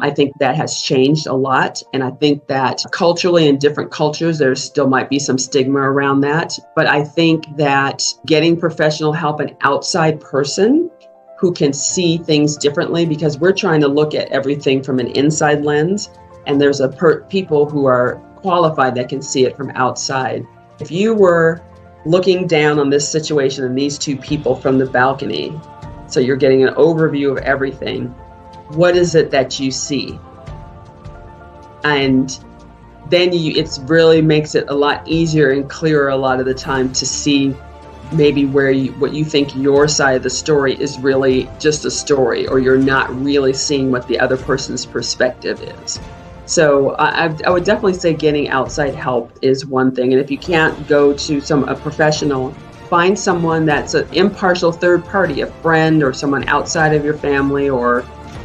I think that has changed a lot. And I think that culturally, in different cultures, there still might be some stigma around that. But I think that getting professional help, an outside person who can see things differently, because we're trying to look at everything from an inside lens, and there's people who are qualified that can see it from outside. If you were looking down on this situation and these two people from the balcony, so you're getting an overview of everything, what is it that you see? And then it really makes it a lot easier and clearer a lot of the time to see maybe what you think your side of the story is really just a story, or you're not really seeing what the other person's perspective is. So I would definitely say getting outside help is one thing. And if you can't go to a professional, find someone that's an impartial third party, a friend or someone outside of your family, or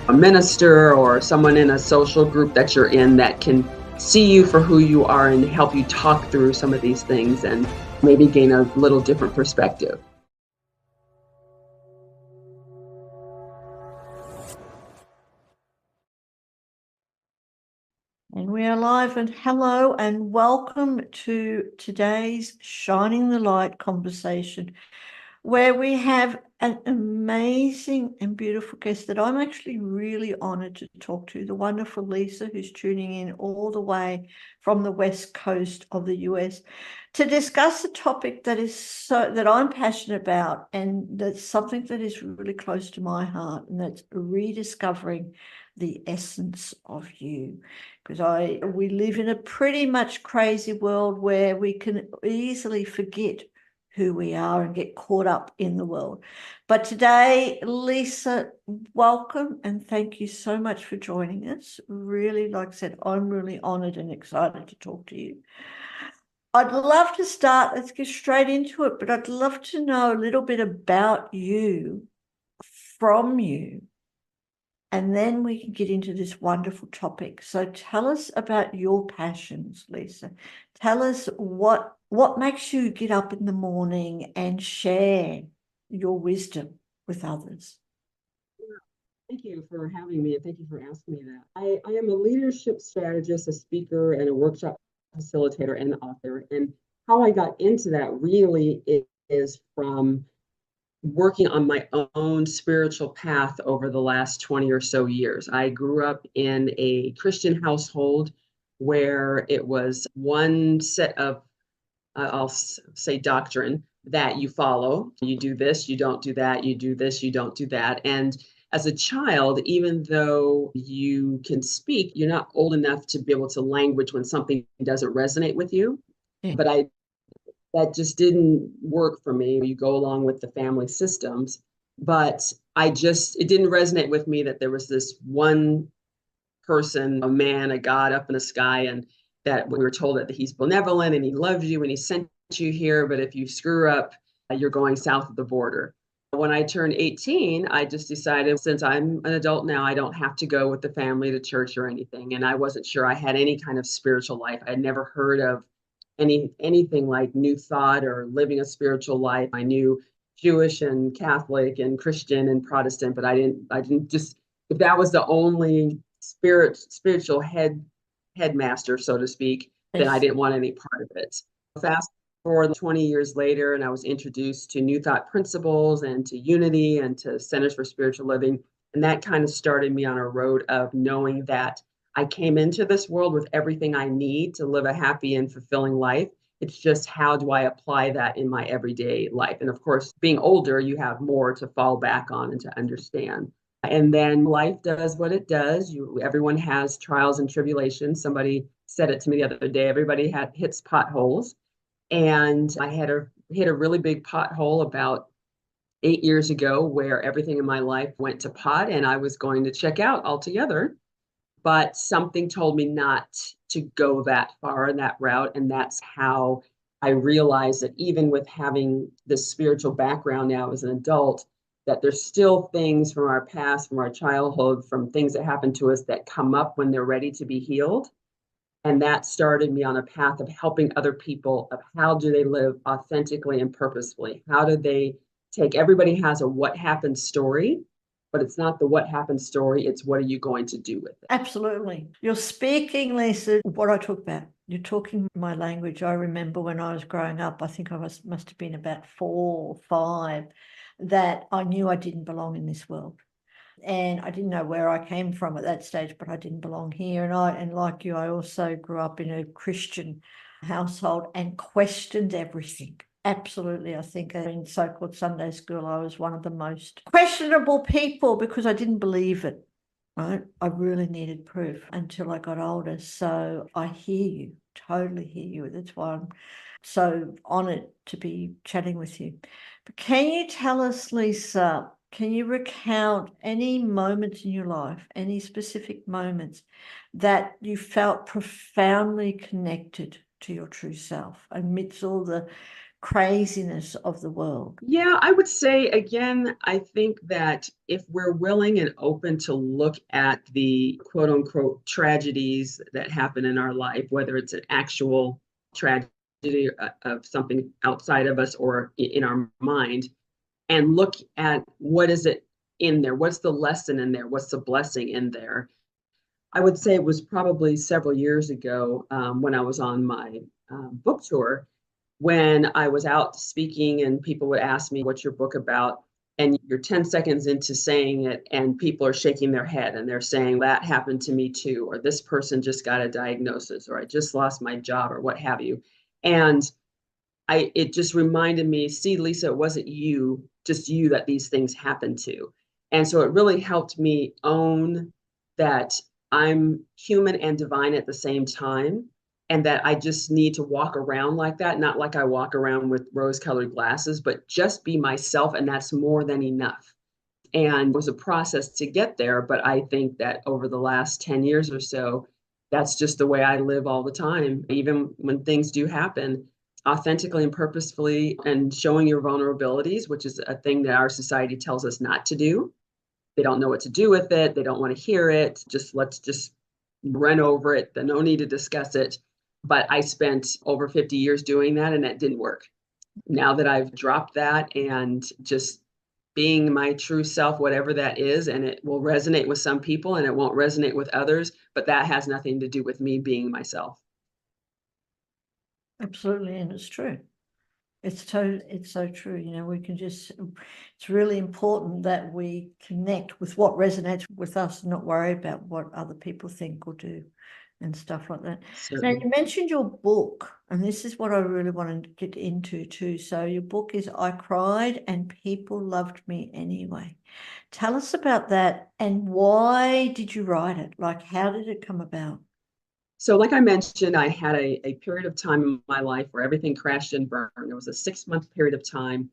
a minister, or someone in a social group that you're in that can see you for who you are and help you talk through some of these things and maybe gain a little different perspective. And we are live, and hello and welcome to today's Shining the Light conversation, where we have an amazing and beautiful guest that I'm actually really honored to talk to, the wonderful Lysa, who's tuning in all the way from the West Coast of the US to discuss a topic that I'm passionate about, and that's something that is really close to my heart, and that's rediscovering the essence of you. Because we live in a pretty much crazy world where we can easily forget who we are and get caught up in the world. But today, Lysa, welcome and thank you so much for joining us. Really, like I said, I'm really honored and excited to talk to you. I'd love to start, let's get straight into it, but I'd love to know a little bit about you, from you, and then we can get into this wonderful topic. So tell us about your passions, Lysa. Tell us what makes you get up in the morning and share your wisdom with others. Thank you for having me, and thank you for asking me that. I am a leadership strategist, a speaker, and a workshop facilitator and author. And how I got into that really is from working on my own spiritual path over the last 20 or so years. I grew up in a Christian household where it was one set of, I'll say, doctrine that you follow. You do this, you don't do that, you do this, you don't do that. And as a child, even though you can speak, you're not old enough to be able to language when something doesn't resonate with you. Yeah. But that just didn't work for me. You go along with the family systems, but it didn't resonate with me that there was this one person, a man, a God up in the sky, and that we were told that he's benevolent and he loves you and he sent you here, but if you screw up, you're going south of the border. When I turned 18, I just decided, since I'm an adult now, I don't have to go with the family to church or anything. And I wasn't sure I had any kind of spiritual life. I'd never heard of anything like New Thought or living a spiritual life. I knew Jewish and Catholic and Christian and Protestant, but I didn't just, if that was the only spiritual headmaster, so to speak, then I didn't want any part of it. Fast forward 20 years later, and I was introduced to New Thought principles and to Unity and to Centers for Spiritual Living. And that kind of started me on a road of knowing that I came into this world with everything I need to live a happy and fulfilling life. It's just, how do I apply that in my everyday life? And of course, being older, you have more to fall back on and to understand. And then life does what it does. Everyone has trials and tribulations. Somebody said it to me the other day, everybody hits potholes. And I hit a really big pothole about 8 years ago, where everything in my life went to pot and I was going to check out altogether. But something told me not to go that far in that route. And that's how I realized that even with having this spiritual background now as an adult, that there's still things from our past, from our childhood, from things that happened to us that come up when they're ready to be healed. And that started me on a path of helping other people of how do they live authentically and purposefully? How do they everybody has a what happened story, but it's not the what happened story. It's what are you going to do with it? Absolutely. You're speaking, Lysa, what I talk about. You're talking my language. I remember when I was growing up, I think I must have been about 4 or 5, that I knew I didn't belong in this world. And I didn't know where I came from at that stage, but I didn't belong here. And like you, I also grew up in a Christian household and questioned everything. Absolutely. I think in so-called Sunday school, I was one of the most questionable people because I didn't believe it. Right? I really needed proof until I got older. So I hear you, totally hear you. That's why I'm so honored to be chatting with you. But can you tell us, Lysa, can you recount any moments in your life, any specific moments that you felt profoundly connected to your true self amidst all the craziness of the world? Yeah, I would say again, I think that if we're willing and open to look at the quote unquote tragedies that happen in our life, whether it's an actual tragedy of something outside of us or in our mind, and look at what is it in there? What's the lesson in there? What's the blessing in there? I would say it was probably several years ago when I was on my book tour, when I was out speaking and people would ask me, what's your book about? And you're 10 seconds into saying it, and people are shaking their head and they're saying, that happened to me too, or this person just got a diagnosis, or I just lost my job, or what have you. And it just reminded me, see, Lysa, it wasn't you, just you that these things happen to. And so it really helped me own that I'm human and divine at the same time, and that I just need to walk around like that, not like I walk around with rose-colored glasses, but just be myself, and that's more than enough. And it was a process to get there, but I think that over the last 10 years or so, that's just the way I live all the time, even when things do happen, authentically and purposefully, and showing your vulnerabilities, which is a thing that our society tells us not to do. They don't know what to do with it. They don't want to hear it. Let's just run over it. No need to discuss it. But I spent over 50 years doing that, and that didn't work. Now that I've dropped that and just being my true self, whatever that is, and it will resonate with some people and it won't resonate with others, but that has nothing to do with me being myself. Absolutely, and it's true. It's so true. We can just, it's really important that we connect with what resonates with us and not worry about what other people think or do and stuff like that. Now, Certainly. you mentioned your book, and this is what I really wanted to get into too. So your book is I Cried and People Loved Me Anyway. Tell us about that, and why did you write it? Like, how did it come about? So, like I mentioned, I had a period of time in my life where everything crashed and burned. It was a 6-month period of time,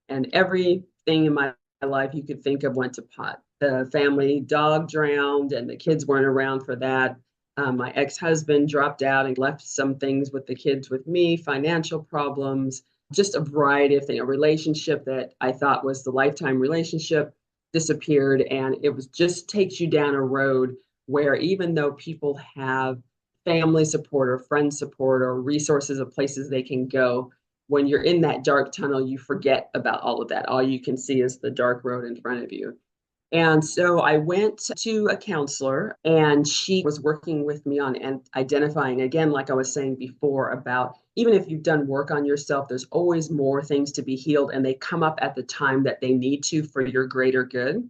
and everything in my life you could think of went to pot. The family dog drowned, and the kids weren't around for that. My ex-husband dropped out and left some things with the kids with me, financial problems, just a variety of things. A relationship that I thought was the lifetime relationship disappeared, and it was just takes you down a road where even though people have family support or friend support or resources of places they can go, when you're in that dark tunnel, you forget about all of that. All you can see is the dark road in front of you. And so I went to a counselor, and she was working with me on identifying, again, like I was saying before, about even if you've done work on yourself, there's always more things to be healed, and they come up at the time that they need to for your greater good.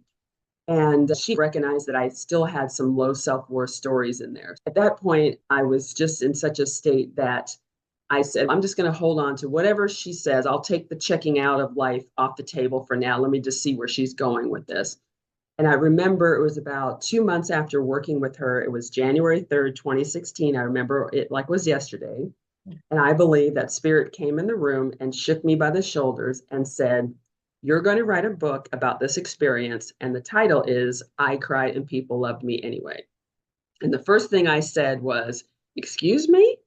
And she recognized that I still had some low self-worth stories in there. At that point, I was just in such a state that I said, I'm just going to hold on to whatever she says. I'll take the checking out of life off the table for now. Let me just see where she's going with this. And I remember it was about 2 months after working with her. It was January 3rd, 2016. I remember it like it was yesterday. And I believe that spirit came in the room and shook me by the shoulders and said, you're going to write a book about this experience. And the title is I Cried and People Loved Me Anyway. And the first thing I said was, excuse me?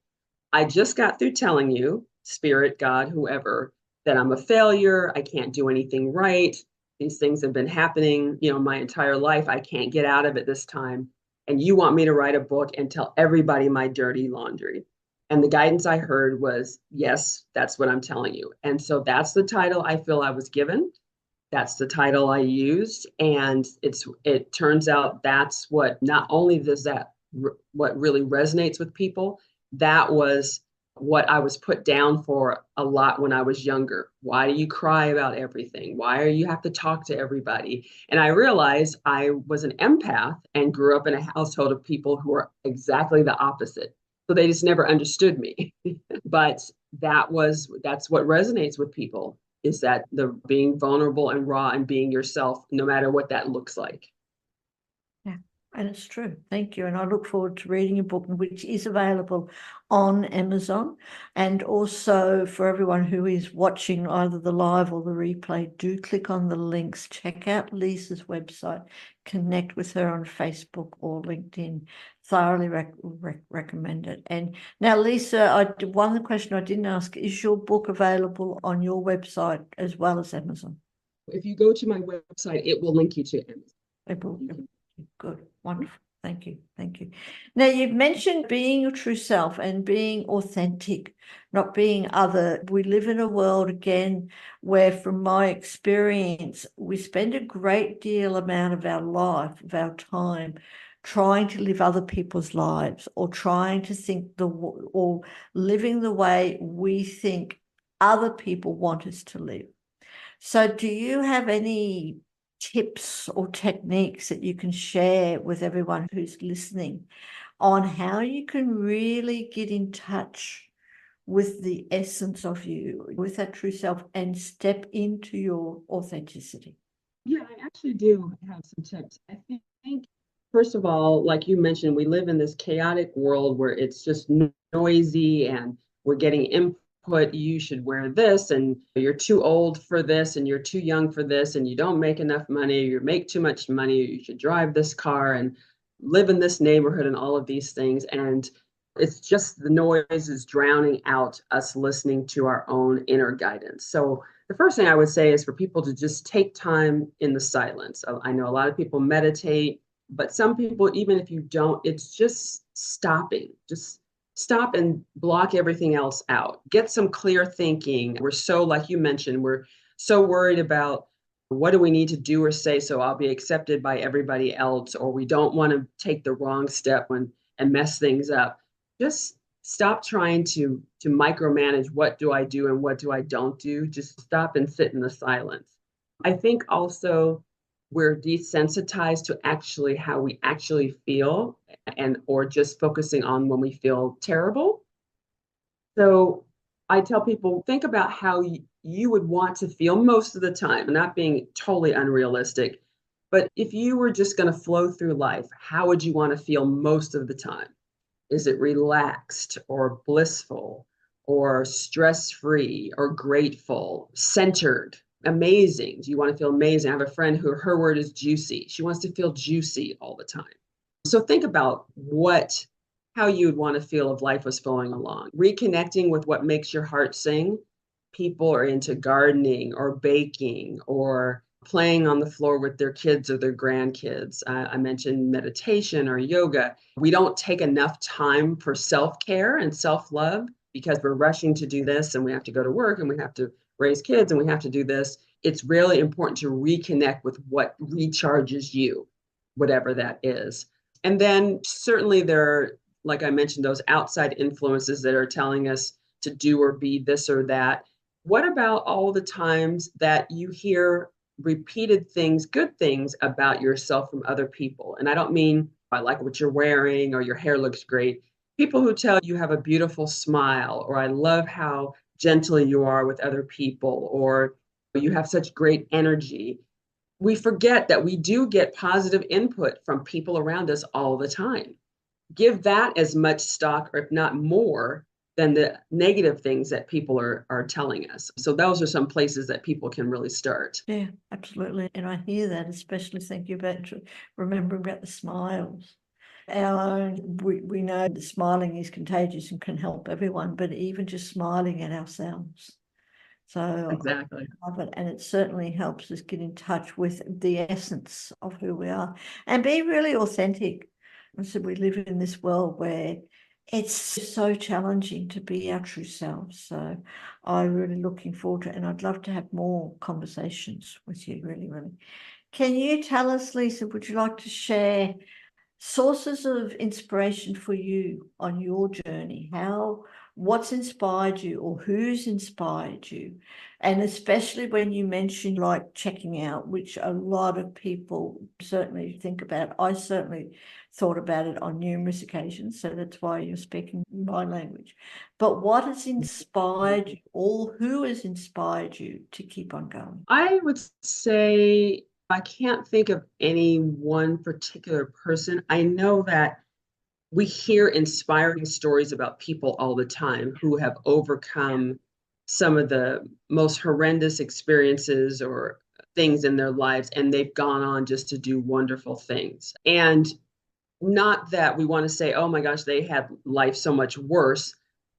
I just got through telling you, spirit, God, whoever, that I'm a failure. I can't do anything right. These things have been happening, my entire life. I can't get out of it this time. And you want me to write a book and tell everybody my dirty laundry. And the guidance I heard was, yes, that's what I'm telling you. And so that's the title I feel I was given. That's the title I used. And it turns out that's what, not only does that, what really resonates with people, that was what I was put down for a lot when I was younger. Why do you cry about everything? Why are you have to talk to everybody? And I realized I was an empath and grew up in a household of people who were exactly the opposite. So they just never understood me. But that's what resonates with people, is that the being vulnerable and raw and being yourself, no matter what that looks like. Yeah, and it's true. Thank you. And I look forward to reading your book, which is available on Amazon. And also for everyone who is watching either the live or the replay, do click on the links, check out Lysa's website, connect with her on Facebook or LinkedIn. Thoroughly recommend it. And now, Lysa, one question I didn't ask, is your book available on your website as well as Amazon? If you go to my website, it will link you to Amazon. It will. Good, wonderful. Thank you. Thank you. Now, you've mentioned being your true self and being authentic, not being other. We live in a world, again, where from my experience, we spend a great deal amount of our life, of our time, trying to live other people's lives or trying to think or living the way we think other people want us to live. So do you have any tips or techniques that you can share with everyone who's listening on how you can really get in touch with the essence of you, with that true self, and step into your authenticity? Yeah, I actually do have some tips. I think, first of all, like you mentioned, we live in this chaotic world where it's just noisy and we're getting input. You should wear this, and you're too old for this, and you're too young for this, and you don't make enough money, you make too much money, you should drive this car and live in this neighborhood, and all of these things. And it's just the noise is drowning out us listening to our own inner guidance. So the first thing I would say is for people to just take time in the silence. I know a lot of people meditate, but some people, even if you don't, it's just stopping. Just stop and block everything else out. Get some clear thinking. We're so, like you mentioned, we're so worried about what do we need to do or say so I'll be accepted by everybody else, or we don't want to take the wrong step and mess things up. Just stop trying to micromanage what do I do and what do I don't do. Just stop and sit in the silence. I think also we're desensitized to actually how we actually feel, and or just focusing on when we feel terrible. So I tell people, think about how you would want to feel most of the time, not being totally unrealistic. But if you were just going to flow through life, how would you want to feel most of the time? Is it relaxed or blissful or stress-free or grateful, centered, amazing? Do you want to feel amazing? I have a friend who her word is juicy. She wants to feel juicy all the time. So think about how you'd want to feel if life was flowing along. Reconnecting with what makes your heart sing. People are into gardening or baking or playing on the floor with their kids or their grandkids. I mentioned meditation or yoga. We don't take enough time for self-care and self-love because we're rushing to do this, and we have to go to work, and we have to raise kids, and we have to do this. It's really important to reconnect with what recharges you, whatever that is. And then certainly there are, like I mentioned, those outside influences that are telling us to do or be this or that. What about all the times that you hear repeated things, good things about yourself from other people? And I don't mean I like what you're wearing or your hair looks great. People who tell you have a beautiful smile, or I love how gentle you are with other people, or you have such great energy. We forget that we do get positive input from people around us all the time. Give that as much stock, or if not more, than the negative things that people are telling us. So those are some places that people can really start. Yeah, absolutely. And I hear that, especially thank you about remembering about the smiles. We know that smiling is contagious and can help everyone, but even just smiling at ourselves. So Exactly. I love it. And it certainly helps us get in touch with the essence of who we are and be really authentic. And so we live in this world where it's so challenging to be our true selves. So I'm really looking forward to it, and I'd love to have more conversations with you, really, really. Can you tell us, Lysa, would you like to share sources of inspiration for you on your journey? What's inspired you, or who's inspired you? And especially when you mention like checking out, which a lot of people certainly think about. I certainly thought about it on numerous occasions, so that's why you're speaking my language. But what has inspired you, or who has inspired you to keep on going? I would say I can't think of any one particular person. I know that we hear inspiring stories about people all the time who have overcome some of the most horrendous experiences or things in their lives, and they've gone on just to do wonderful things. And not that we want to say, oh my gosh, they had life so much worse,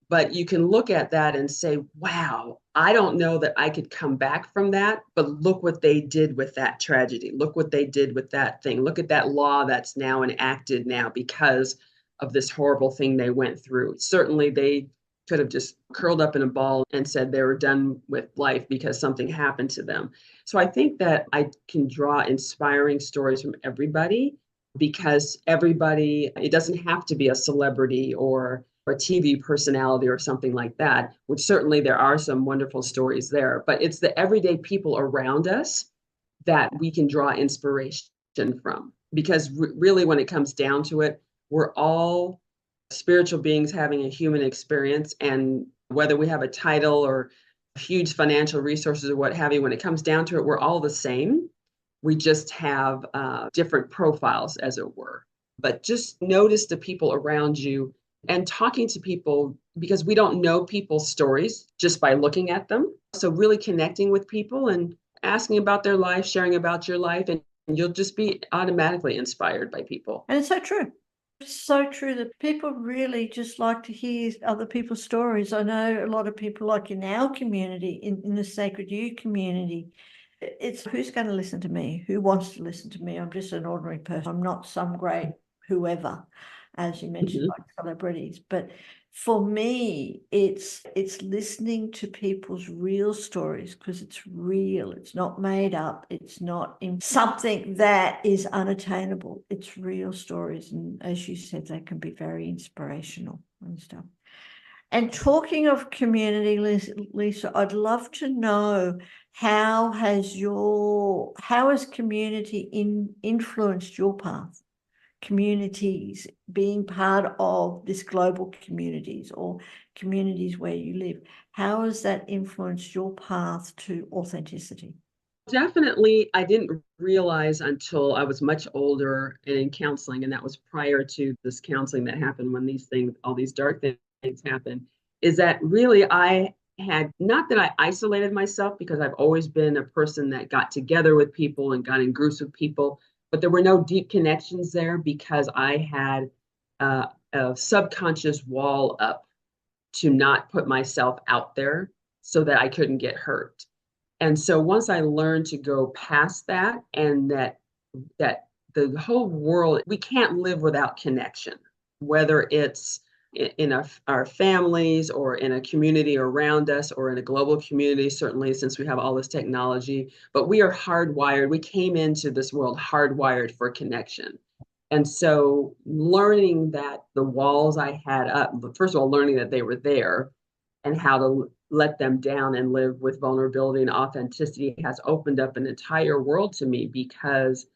but you can look at that and say, wow, I don't know that I could come back from that, but look what they did with that tragedy. Look what they did with that thing. Look at that law that's now enacted now because of this horrible thing they went through. Certainly, they could have just curled up in a ball and said they were done with life because something happened to them. So I think that I can draw inspiring stories from everybody, because everybody, it doesn't have to be a celebrity or a TV personality or something like that, which certainly there are some wonderful stories there, but it's the everyday people around us that we can draw inspiration from. Because really, when it comes down to it, we're all spiritual beings having a human experience. And whether we have a title or huge financial resources or what have you, when it comes down to it, we're all the same. We just have different profiles, as it were. But just notice the people around you and talking to people, because we don't know people's stories just by looking at them. So really connecting with people and asking about their life, sharing about your life, and you'll just be automatically inspired by people. And it's so true. It's so true that people really just like to hear other people's stories. I know a lot of people, like in our community, in the Sacred You community, it's who's going to listen to me? Who wants to listen to me? I'm just an ordinary person. I'm not some great whoever, as you mentioned, Mhm. like celebrities. But for me, it's listening to people's real stories, because it's real. It's not made up. It's not in something that is unattainable. It's real stories. And as you said, they can be very inspirational and stuff. And talking of community, Lysa, I'd love to know, how has community influenced your path? Communities, being part of this global communities or communities where you live, how has that influenced your path to authenticity? Definitely, I didn't realize until I was much older and in counseling, and that was prior to this counseling that happened when these things, all these dark things happened, is that really I had, not that I isolated myself, because I've always been a person that got together with people and got in groups with people, but there were no deep connections there because I had a subconscious wall up to not put myself out there so that I couldn't get hurt. And so once I learned to go past that, and that the whole world, we can't live without connection, whether it's in our families or in a community around us or in a global community, certainly since we have all this technology, but we are hardwired. We came into this world hardwired for connection. And so learning that the walls I had up, first of all, learning that they were there and how to let them down and live with vulnerability and authenticity has opened up an entire world to me, because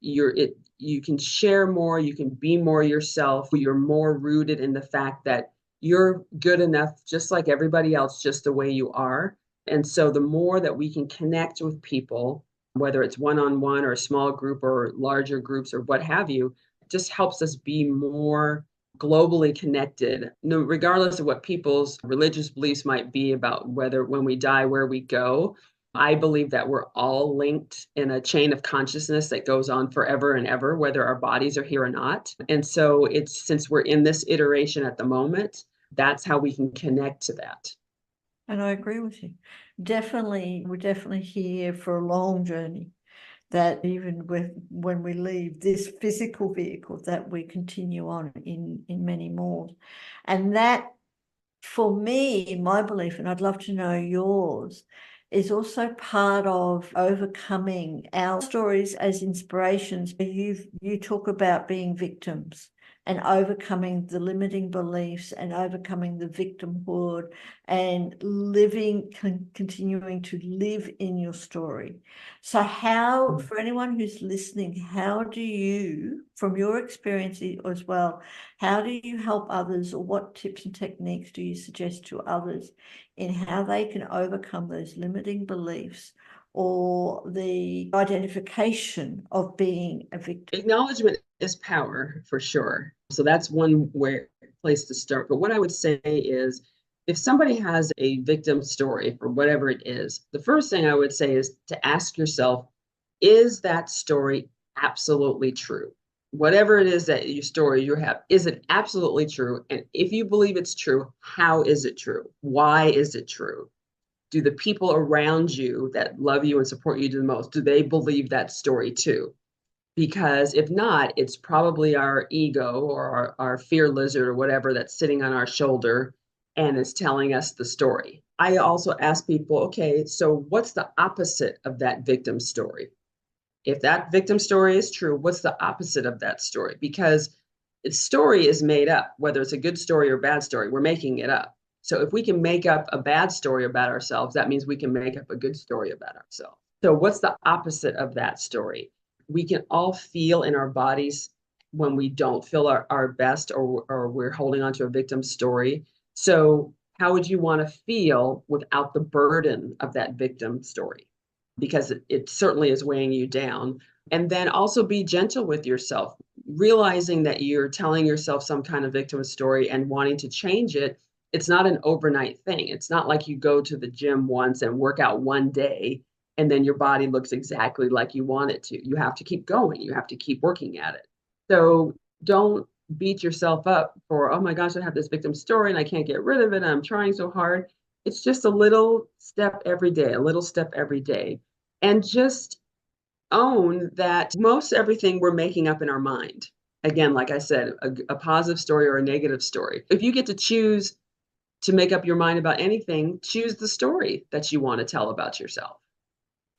you can share more, you can be more yourself, you're more rooted in the fact that you're good enough just like everybody else, just the way you are. And so the more that we can connect with people, whether it's one-on-one or a small group or larger groups or what have you, it just helps us be more globally connected, no, regardless of what people's religious beliefs might be about whether when we die, where we go. I believe that we're all linked in a chain of consciousness that goes on forever and ever, whether our bodies are here or not. And so it's, since we're in this iteration at the moment, that's how we can connect to that. And I agree with you. Definitely, we're definitely here for a long journey. that even when we leave this physical vehicle, that we continue on in many more. And that, for me, in my belief, and I'd love to know yours, is also part of overcoming our stories as inspirations. You talk about being victims and overcoming the limiting beliefs and overcoming the victimhood and continuing to live in your story. So how, for anyone who's listening, how do you, from your experience as well, how do you help others, or what tips and techniques do you suggest to others in how they can overcome those limiting beliefs or the identification of being a victim? Acknowledgement is power, for sure. So that's one place to start. But what I would say is, if somebody has a victim story for whatever it is, the first thing I would say is to ask yourself, is that story absolutely true? Whatever it is that your story you have, is it absolutely true? And if you believe it's true, how is it true? Why is it true? Do the people around you that love you and support you the most, do they believe that story too? Because if not, it's probably our ego or our fear lizard or whatever that's sitting on our shoulder and is telling us the story. I also ask people, okay, so what's the opposite of that victim story? If that victim story is true, what's the opposite of that story? Because its story is made up, whether it's a good story or bad story, we're making it up. So if we can make up a bad story about ourselves, that means we can make up a good story about ourselves. So what's the opposite of that story? We can all feel in our bodies when we don't feel our best, or we're holding on to a victim story. So how would you want to feel without the burden of that victim story? Because it certainly is weighing you down. And then also be gentle with yourself, realizing that you're telling yourself some kind of victim story and wanting to change it. It's not an overnight thing. It's not like you go to the gym once and work out one day and then your body looks exactly like you want it to. You have to keep going. You have to keep working at it. So don't beat yourself up for, oh my gosh, I have this victim story and I can't get rid of it. I'm trying so hard. It's just a little step every day, a little step every day. And just own that most everything we're making up in our mind. Again, like I said, a positive story or a negative story. If you get to choose to make up your mind about anything, choose the story that you want to tell about yourself.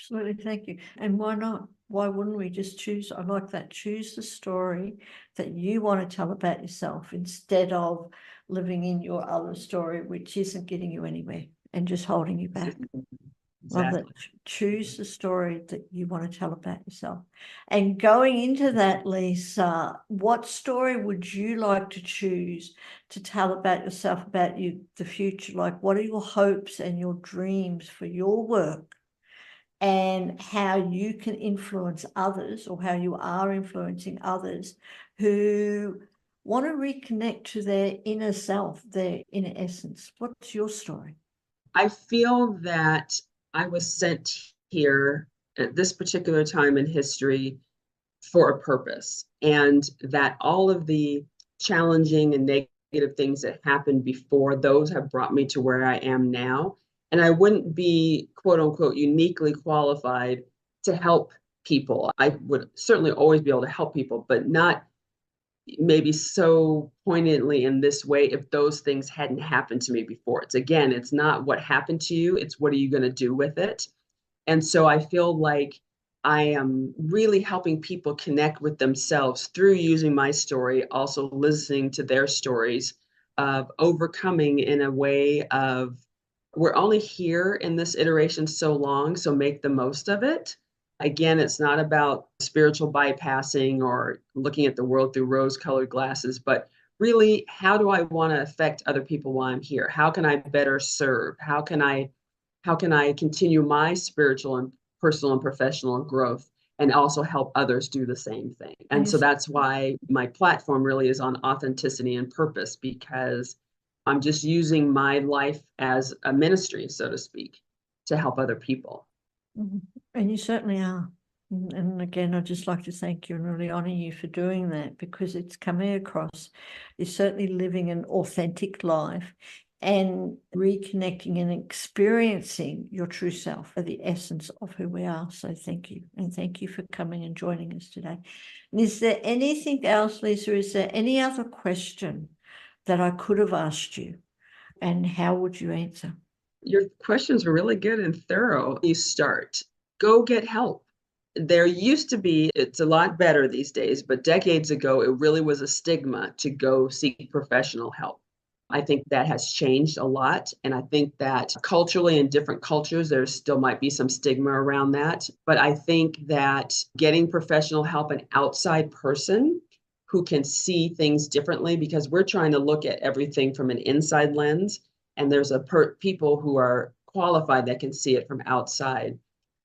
Absolutely, thank you. And why not? Why wouldn't we just choose? I like that. Choose the story that you want to tell about yourself instead of living in your other story, which isn't getting you anywhere and just holding you back. Love that. Exactly. Choose the story that you want to tell about yourself. And going into that, Lysa, what story would you like to choose to tell about yourself, about you, the future? Like, what are your hopes and your dreams for your work, and how you can influence others, or how you are influencing others who want to reconnect to their inner self, their inner essence? What's your story? I feel that I was sent here at this particular time in history for a purpose, and that all of the challenging and negative things that happened before, those have brought me to where I am now. And I wouldn't be, quote unquote, uniquely qualified to help people. I would certainly always be able to help people, but not maybe so poignantly in this way if those things hadn't happened to me before. It's not what happened to you, it's what are you going to do with it. And so I feel like I am really helping people connect with themselves through using my story, also listening to their stories of overcoming in a way of, we're only here in this iteration so long, so make the most of it. Again, it's not about spiritual bypassing or looking at the world through rose-colored glasses, but really, how do I want to affect other people while I'm here? How can I better serve? How can I continue my spiritual and personal and professional growth and also help others do the same thing? And so that's why my platform really is on authenticity and purpose, because I'm just using my life as a ministry, so to speak, to help other people. And you certainly are. And again, I'd just like to thank you and really honor you for doing that, because it's coming across. You're certainly living an authentic life, and reconnecting and experiencing your true self, the essence of who we are. So thank you. And thank you for coming and joining us today. And is there anything else, Lysa? Is there any other question that I could have asked you? And how would you answer? Your questions were really good and thorough. You start, go get help. There used to be, it's a lot better these days, but decades ago, it really was a stigma to go seek professional help. I think that has changed a lot. And I think that culturally in different cultures, there still might be some stigma around that. But I think that getting professional help, an outside person who can see things differently, because we're trying to look at everything from an inside lens. And there's people who are qualified that can see it from outside.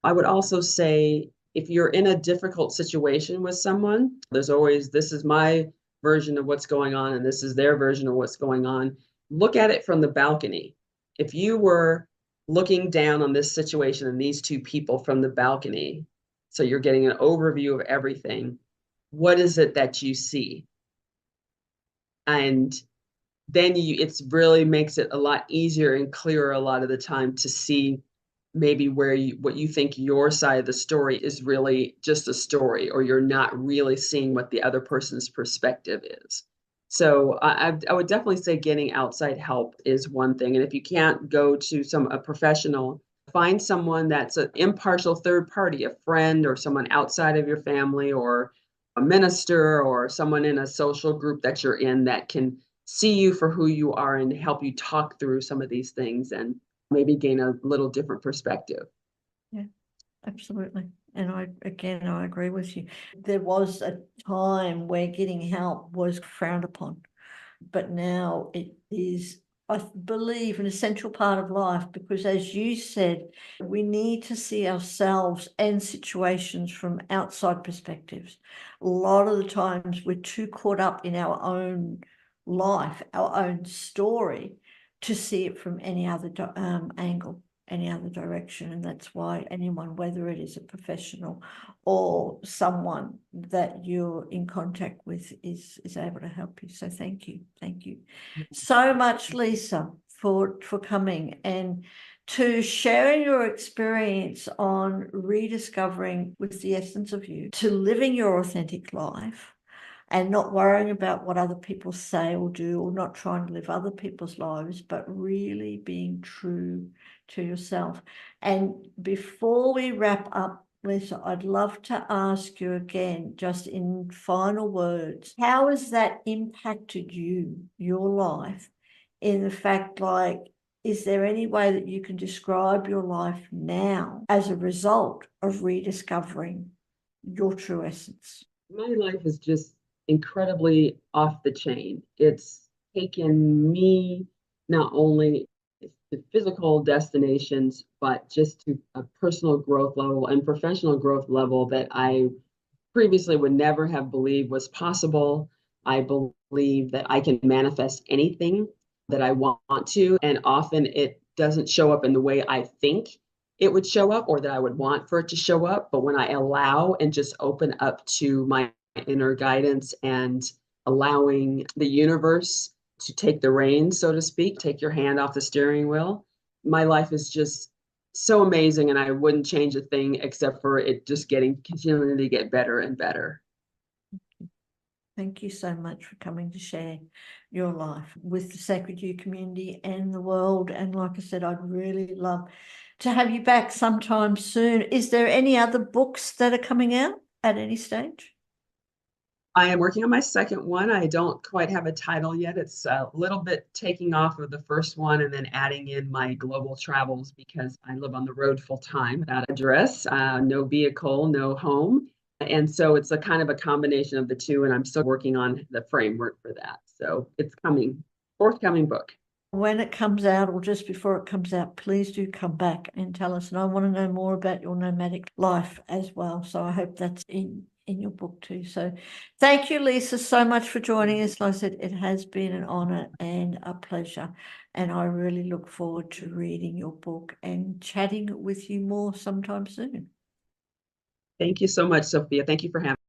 I would also say if you're in a difficult situation with someone, there's always, this is my version of what's going on, and this is their version of what's going on. Look at it from the balcony. If you were looking down on this situation and these two people from the balcony, so you're getting an overview of everything, what is it that you see? And then it's really makes it a lot easier and clearer a lot of the time to see maybe what you think your side of the story is really just a story, or you're not really seeing what the other person's perspective is. So I would definitely say getting outside help is one thing. And if you can't go to a professional, find someone that's an impartial third party, a friend or someone outside of your family, or a minister or someone in a social group that you're in that can see you for who you are and help you talk through some of these things and maybe gain a little different perspective. Yeah, absolutely. And I agree with you. There was a time where getting help was frowned upon, but now it is, I believe, an essential part of life, because as you said, we need to see ourselves and situations from outside perspectives. A lot of the times we're too caught up in our own life, our own story, to see it from any other angle, any other direction. And that's why anyone, whether it is a professional or someone that you're in contact with, is able to help you. So thank you so much, Lysa, for coming and to sharing your experience on rediscovering with the essence of you, to living your authentic life and not worrying about what other people say or do, or not trying to live other people's lives, but really being true to yourself. And before we wrap up, Lysa, I'd love to ask you again, just in final words, how has that impacted you, your life, in the fact, like, is there any way that you can describe your life now as a result of rediscovering your true essence? My life is just incredibly off the chain. It's taken me not only to physical destinations, but just to a personal growth level and professional growth level that I previously would never have believed was possible. I believe that I can manifest anything that I want to, and often it doesn't show up in the way I think it would show up or that I would want for it to show up. But when I allow and just open up to my inner guidance and allowing the universe to take the reins, so to speak, take your hand off the steering wheel, my life is just so amazing, and I wouldn't change a thing except for it just continuing to get better and better. Thank you so much for coming to share your life with the Sacred You community and the world. And like I said, I'd really love to have you back sometime soon. Is there any other books that are coming out at any stage? I am working on my second one. I don't quite have a title yet. It's a little bit taking off of the first one and then adding in my global travels, because I live on the road full time without address, no vehicle, no home. And so it's a kind of a combination of the two, and I'm still working on the framework for that. So it's coming, forthcoming book. When it comes out, or just before it comes out, please do come back and tell us. And I want to know more about your nomadic life as well. So I hope that's in your book too. So thank you, Lysa, so much for joining us. Like I said, it has been an honor and a pleasure. And I really look forward to reading your book and chatting with you more sometime soon. Thank you so much, Sophia. Thank you for having me.